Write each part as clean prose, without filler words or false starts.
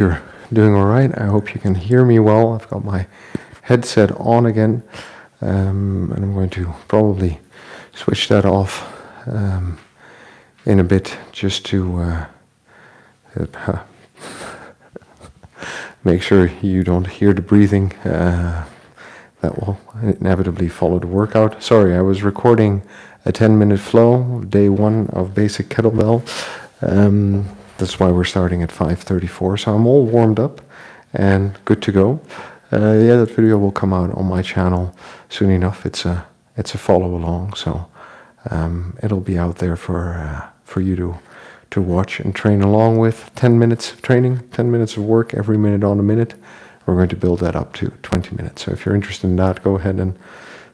You're doing all right. I hope you can hear me well. I've got my headset on again, and I'm going to probably switch that off in a bit just to make sure you don't hear the breathing that will inevitably follow the workout. Sorry, I was recording a 10-minute flow, day 1 of basic kettlebell. That's why we're starting at 5:34. So I'm all warmed up and good to go. That video will come out on my channel soon enough. It's a follow along, so it'll be out there for you to watch and train along with. 10 minutes of training, 10 minutes of work, every minute on a minute. We're going to build that up to 20 minutes. So if you're interested in that, go ahead and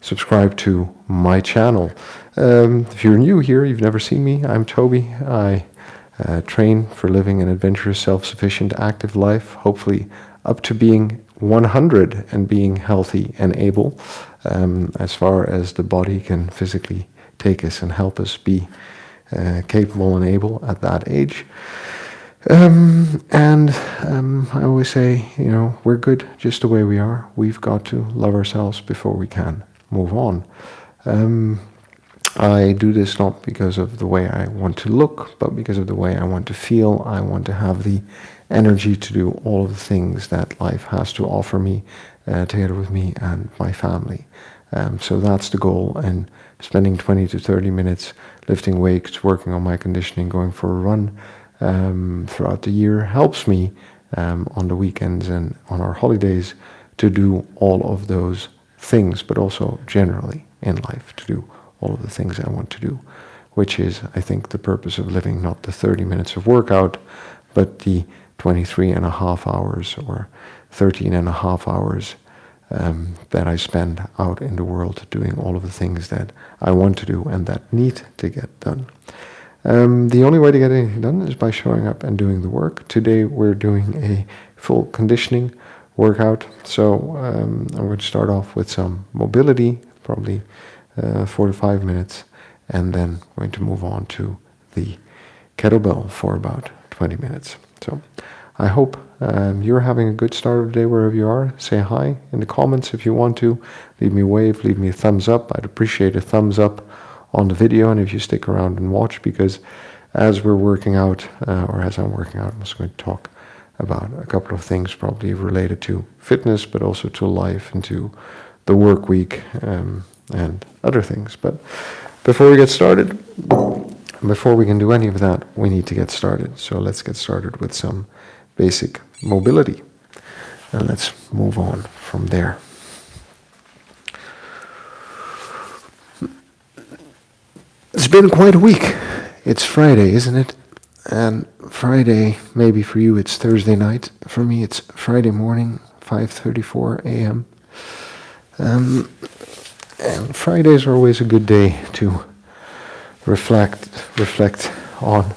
subscribe to my channel. If you're new here, you've never seen me, I'm Toby. I train for living an adventurous, self-sufficient, active life, hopefully up to being 100 and being healthy and able, as far as the body can physically take us and help us be capable and able at that age. I always say, we're good just the way we are. We've got to love ourselves before we can move on. I do this not because of the way I want to look, but because of the way I want to feel. I want to have the energy to do all of the things that life has to offer me, together with me and my family. So that's the goal, and spending 20 to 30 minutes lifting weights, working on my conditioning, going for a run throughout the year helps me on the weekends and on our holidays to do all of those things, but also generally in life to do all of the things I want to do, which is, I think, the purpose of living, not the 30 minutes of workout, but the 23 and a half hours or 13 and a half hours that I spend out in the world doing all of the things that I want to do and that need to get done. The only way to get anything done is by showing up and doing the work. Today we're doing a full conditioning workout, so I'm going to start off with some mobility, probably 4 to 5 minutes, and then going to move on to the kettlebell for about 20 minutes. So I hope you're having a good start of the day wherever you are. Say hi in the comments if you want to. Leave me a wave, leave me a thumbs up. I'd appreciate a thumbs up on the video, and if you stick around and watch, because as we're working out, or as I'm working out, I'm just going to talk about a couple of things probably related to fitness, but also to life and to the work week and other things. But before we get started, before we can do any of that, we need to get started. So let's get started with some basic mobility, and let's move on from there. It's been quite a week. It's Friday, isn't it? And Friday, maybe for you it's Thursday night. For me it's Friday morning, 5:34 a.m. And Fridays are always a good day to reflect on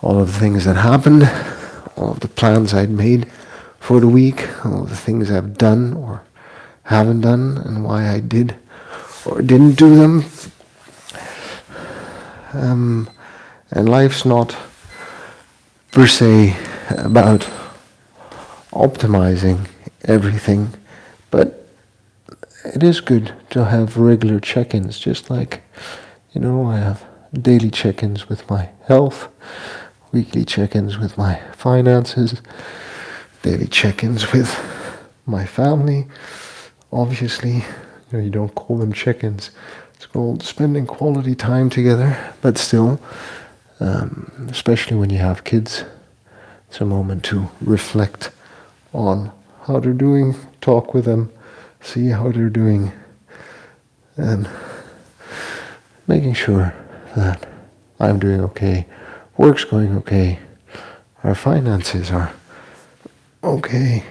all of the things that happened, all of the plans I'd made for the week, all of the things I've done or haven't done, and why I did or didn't do them. And life's not per se about optimizing everything, but it is good to have regular check-ins, just like, I have daily check-ins with my health, weekly check-ins with my finances, daily check-ins with my family. Obviously, you don't call them check-ins. It's called spending quality time together, but still, especially when you have kids, it's a moment to reflect on how they're doing, talk with them, see how they're doing, and making sure that I'm doing okay, work's going okay, our finances are okay,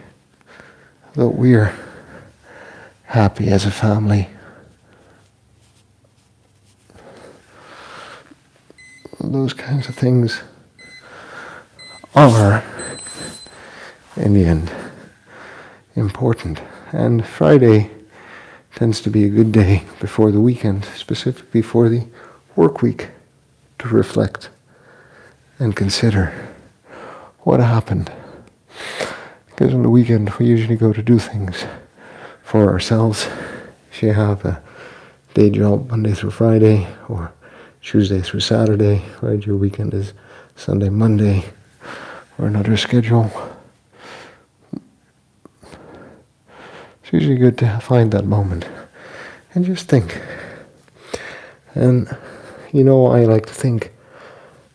that we're happy as a family. Those kinds of things are, in the end, important. And Friday tends to be a good day before the weekend, specifically for the work week, to reflect and consider what happened. Because on the weekend we usually go to do things for ourselves. If you have a day job Monday through Friday or Tuesday through Saturday, right? Your weekend is Sunday, Monday, or another schedule. It's usually good to find that moment and just think. And I like to think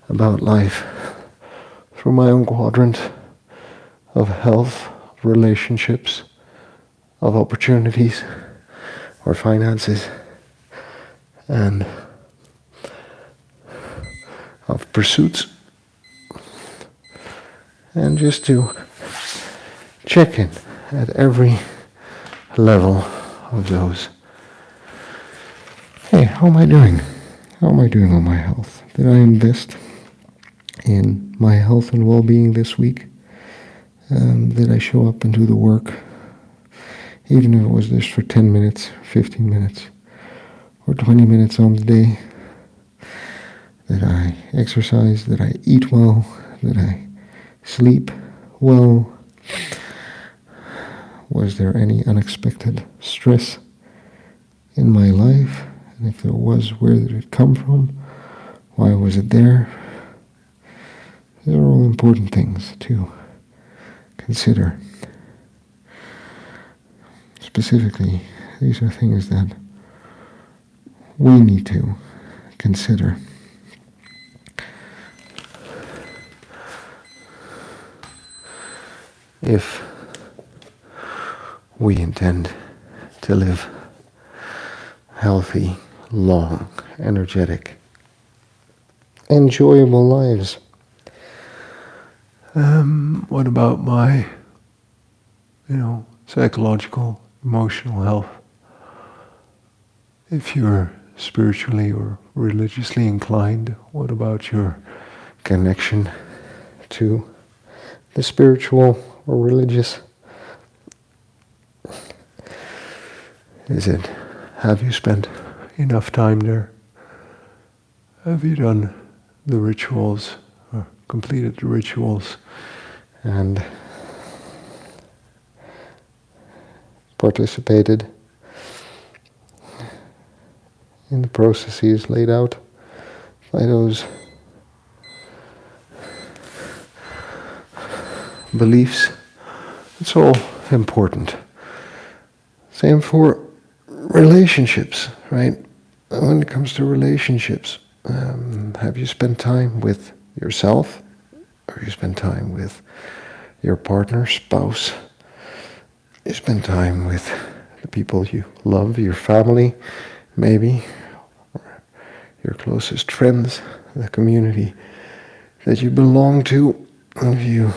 about life through my own quadrant of health, relationships, of opportunities, or finances, and of pursuits. And just to check in at every level of those. Hey, how am I doing? How am I doing on my health? Did I invest in my health and well-being this week? Did I show up and do the work? Even if it was just for 10 minutes, 15 minutes, or 20 minutes on the day. Did I exercise? Did I eat well? Did I sleep well? Was there any unexpected stress in my life? And if there was, where did it come from? Why was it there? These are all important things to consider. Specifically, these are things that we need to consider. If we intend to live healthy, long, energetic, enjoyable lives. What about my, psychological, emotional health? If you're spiritually or religiously inclined, what about your connection to the spiritual or religious? Have you spent enough time there? Have you done the rituals, or completed the rituals, and participated in the processes laid out by those beliefs? It's all important. Same for relationships, right? When it comes to relationships, have you spent time with yourself? Or you spend time with your partner, spouse? You spend time with the people you love, your family, maybe, or your closest friends, the community that you belong to. Have you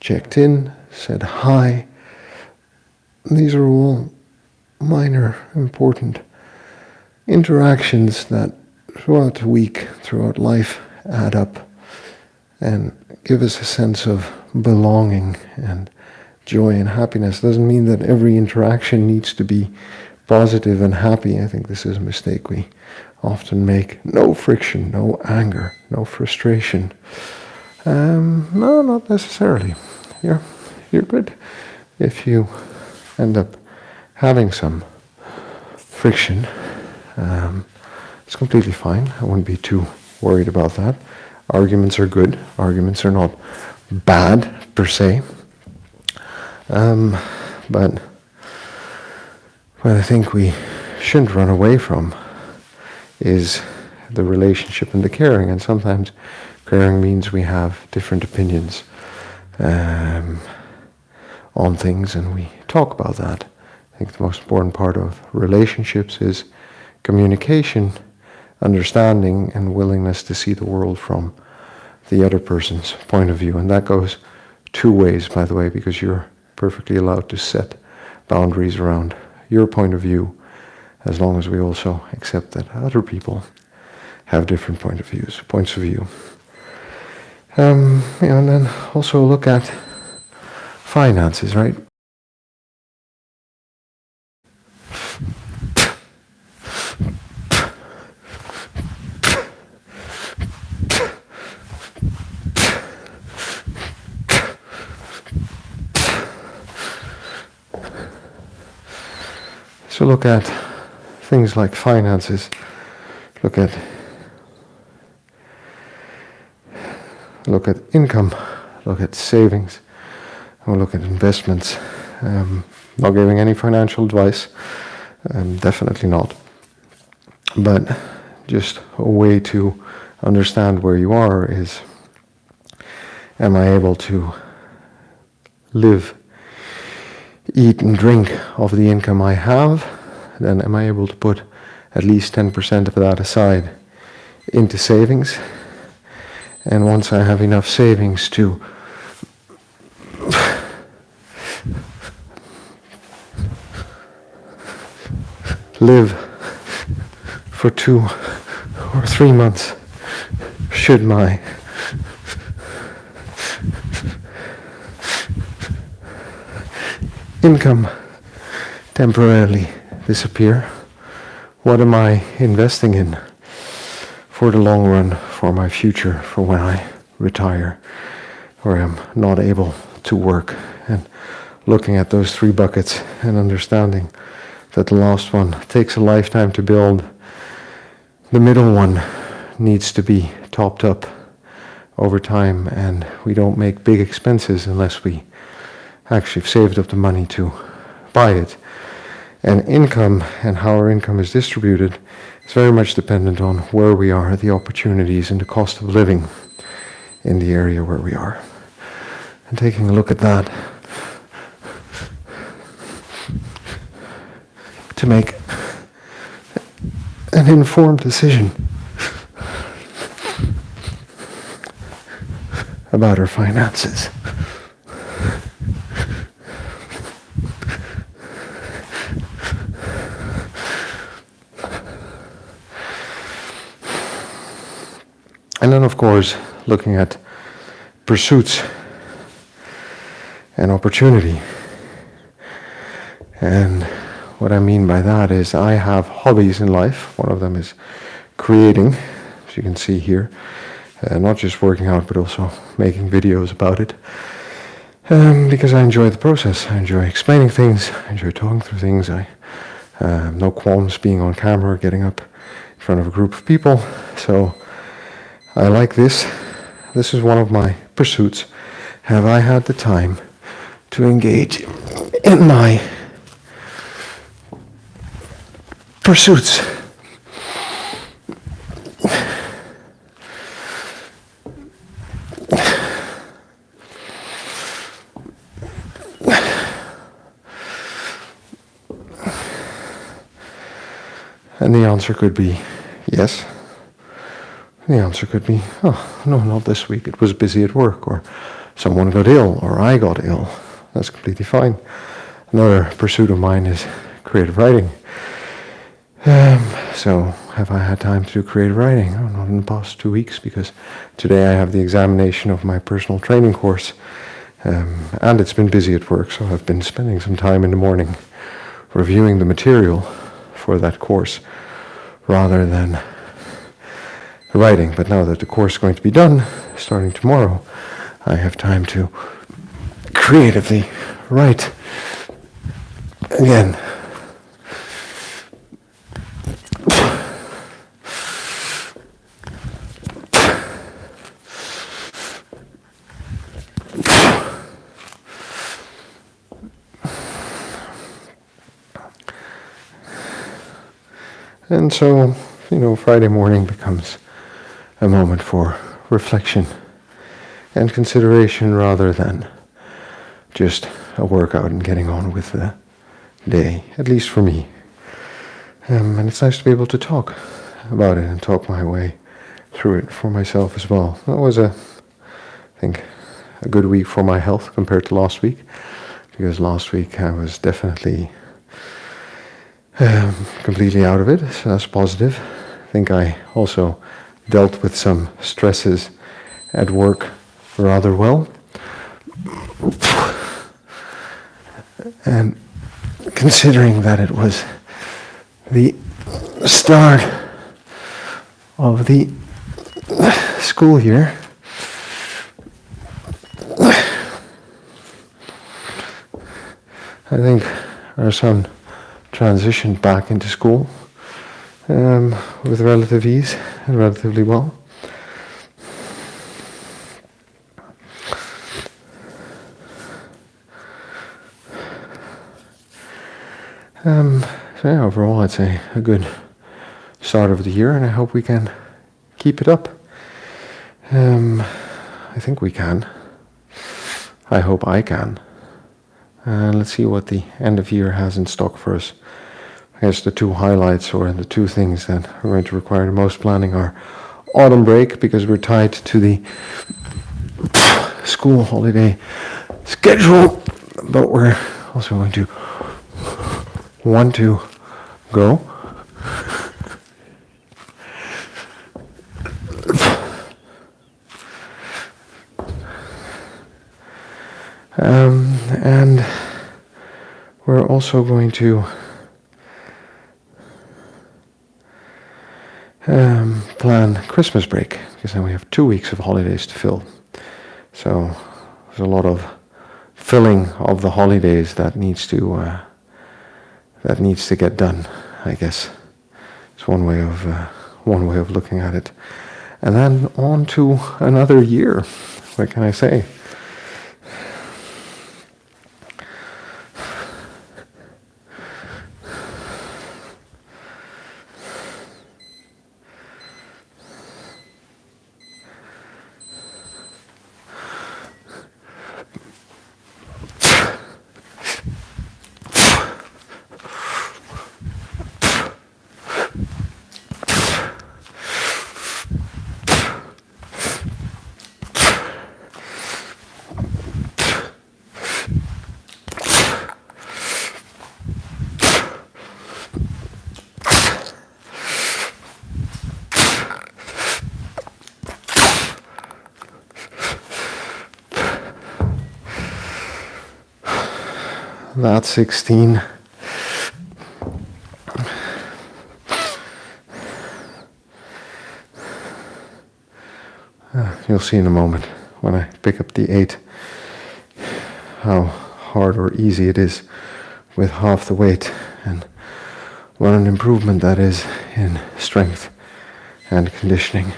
checked in, said hi? These are all minor, important interactions that throughout the week, throughout life, add up and give us a sense of belonging and joy and happiness. Doesn't mean that every interaction needs to be positive and happy. I think this is a mistake we often make. No friction, no anger, no frustration. No, not necessarily. You're good if you end up having some friction. It's completely fine. I wouldn't be too worried about that. Arguments are good. Arguments are not bad per se. But what I think we shouldn't run away from is the relationship and the caring. And sometimes caring means we have different opinions on things, and we talk about that. I think the most important part of relationships is communication, understanding, and willingness to see the world from the other person's point of view. And that goes two ways, by the way, because you're perfectly allowed to set boundaries around your point of view, as long as we also accept that other people have different points of view. And then also look at finances, right? So look at things like finances, look at income, look at savings, and we'll look at investments. Not giving any financial advice, definitely not. But just a way to understand where you are is, am I able to live, eat and drink off the income I have? Then am I able to put at least 10% of that aside into savings? And once I have enough savings to live for 2 or 3 months, should my income temporarily disappear, what am I investing in for the long run, for my future, for when I retire or am not able to work? And looking at those 3 buckets and understanding that the last one takes a lifetime to build, the middle one needs to be topped up over time, and we don't make big expenses unless we actually have saved up the money to buy it. And income and how our income is distributed is very much dependent on where we are, the opportunities and the cost of living in the area where we are. And taking a look at that to make an informed decision about our finances. And then, of course, looking at pursuits and opportunity. And what I mean by that is I have hobbies in life. One of them is creating, as you can see here. Not just working out, but also making videos about it. Because I enjoy the process. I enjoy explaining things. I enjoy talking through things. I have no qualms being on camera, getting up in front of a group of people. So I like this. This is one of my pursuits. Have I had the time to engage in my pursuits? And the answer could be yes. The answer could be, oh, no, not this week. It was busy at work, or someone got ill, or I got ill. That's completely fine. Another pursuit of mine is creative writing. So have I had time to do creative writing? Oh, not in the past 2 weeks, because today I have the examination of my personal training course. And it's been busy at work, so I've been spending some time in the morning reviewing the material for that course rather than writing. But now that the course is going to be done, starting tomorrow, I have time to creatively write again. And so, Friday morning becomes a moment for reflection and consideration rather than just a workout and getting on with the day, at least for me. And it's nice to be able to talk about it and talk my way through it for myself as well. That was, I think, a good week for my health compared to last week, because last week I was definitely completely out of it, so that's positive. I think I also dealt with some stresses at work rather well. And considering that it was the start of the school year, I think our son transitioned back into school with relative ease and relatively well. So yeah, overall I'd say a good start of the year, and I hope we can keep it up. I think we can. I hope I can. Let's see what the end of year has in stock for us. I guess the two highlights, or the two things that are going to require the most planning, are autumn break, because we're tied to the school holiday schedule, but we're also going to want to go. And we're also going to plan Christmas break, because then we have 2 weeks of holidays to fill. So there's a lot of filling of the holidays that needs to get done, I guess. It's one way of looking at it. And then on to another year. What can I say? That's 16. You'll see in a moment when I pick up the 8 how hard or easy it is with half the weight, and what an improvement that is in strength and conditioning.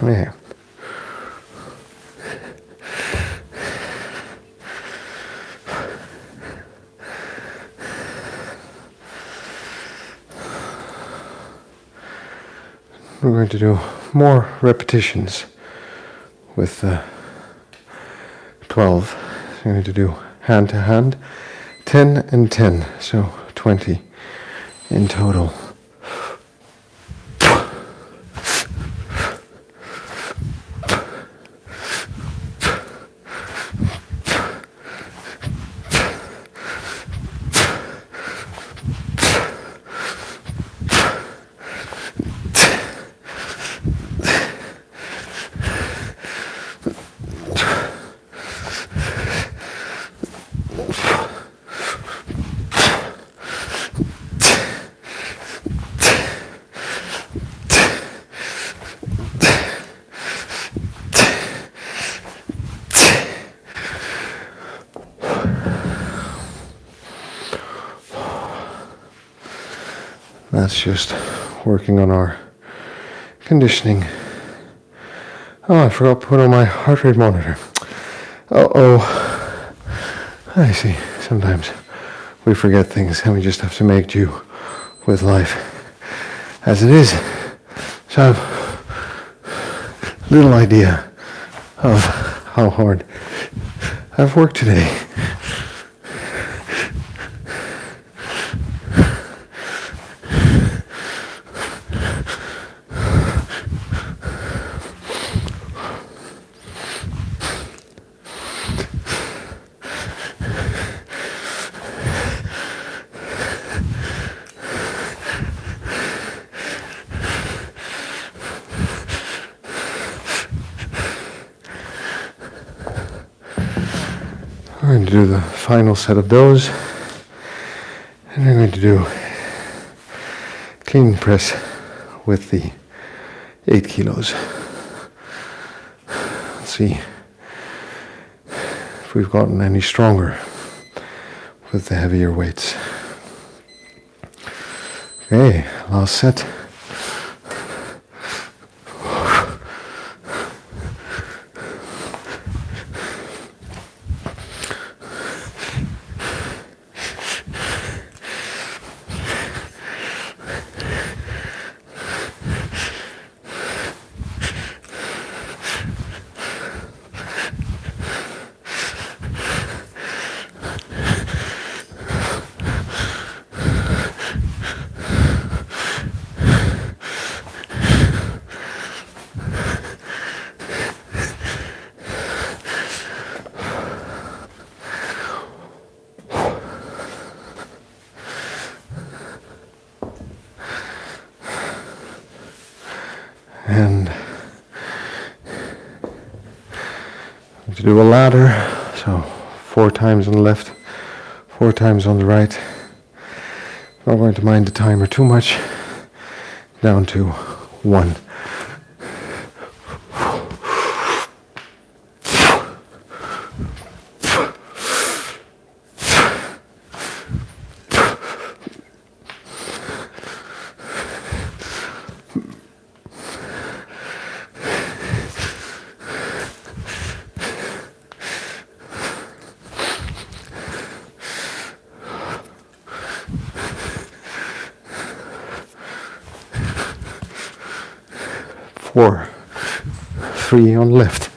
Yeah. We're going to do more repetitions with 12. We're going to do hand to hand, 10 and 10, so 20 in total. That's just working on our conditioning. Oh, I forgot to put on my heart rate monitor. Uh-oh. I see. Sometimes we forget things and we just have to make do with life as it is. So I've little idea of how hard I've worked today. I'm going to do the final set of those, and I'm going to do clean press with the 8 kilos. Let's see if we've gotten any stronger with the heavier weights. Okay, last set. And to do a ladder, so 4 times on the left, 4 times on the right. Not going to mind the timer too much. Down to 1. Four, 3 on left.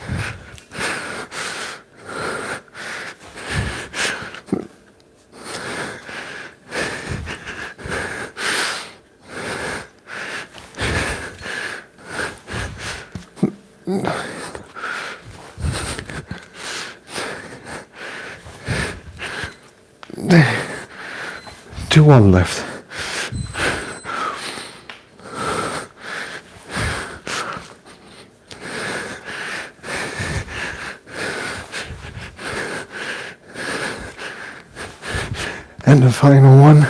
Two on left. And the final one.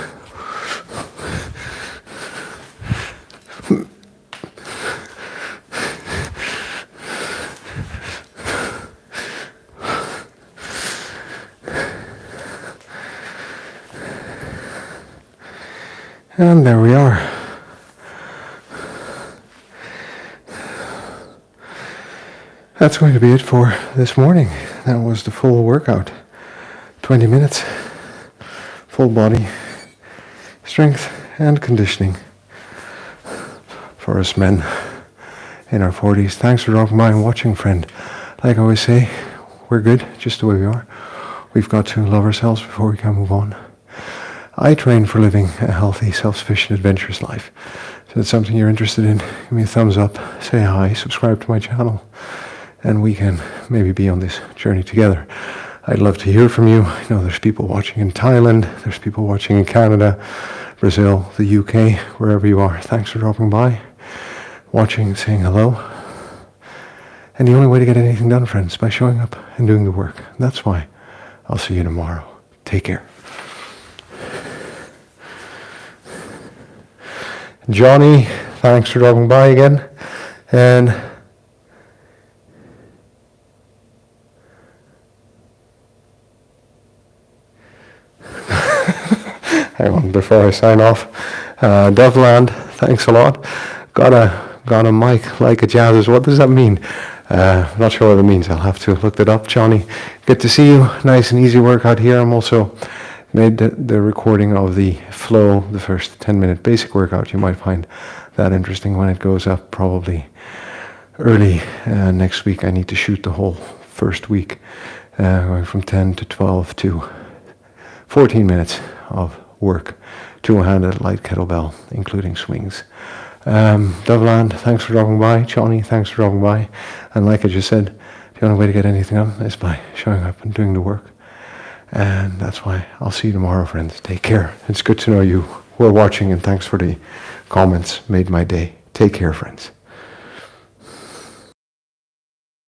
And there we are. That's going to be it for this morning. That was the full workout. 20 minutes. Full body strength and conditioning for us men in our 40s. Thanks for dropping by and watching, friend. Like I always say, we're good just the way we are. We've got to love ourselves before we can move on. I train for living a healthy, self-sufficient, adventurous life. So if it's something you're interested in, give me a thumbs up, say hi, subscribe to my channel, and we can maybe be on this journey together. I'd love to hear from you. I know there's people watching in Thailand, there's people watching in Canada, Brazil, the UK, wherever you are. Thanks for dropping by, watching and saying hello. And the only way to get anything done, friends, is by showing up and doing the work. That's why I'll see you tomorrow. Take care. Johnny, thanks for dropping by again. And hang on, before I sign off, Devland, thanks a lot. Got a mic like a jazzers. What does that mean? Not sure what it means. I'll have to look that up. Johnny, good to see you. Nice and easy workout here. I'm also made the recording of the flow, the first 10-minute basic workout. You might find that interesting when it goes up probably early next week. I need to shoot the whole first week, going from 10 to 12 to 14 minutes of work, two-handed light kettlebell, including swings. Devland, thanks for dropping by. Johnny, thanks for dropping by. And like I just said, the only way to get anything done is by showing up and doing the work. And that's why I'll see you tomorrow, friends. Take care. It's good to know you were watching, and thanks for the comments. Made my day. Take care, friends.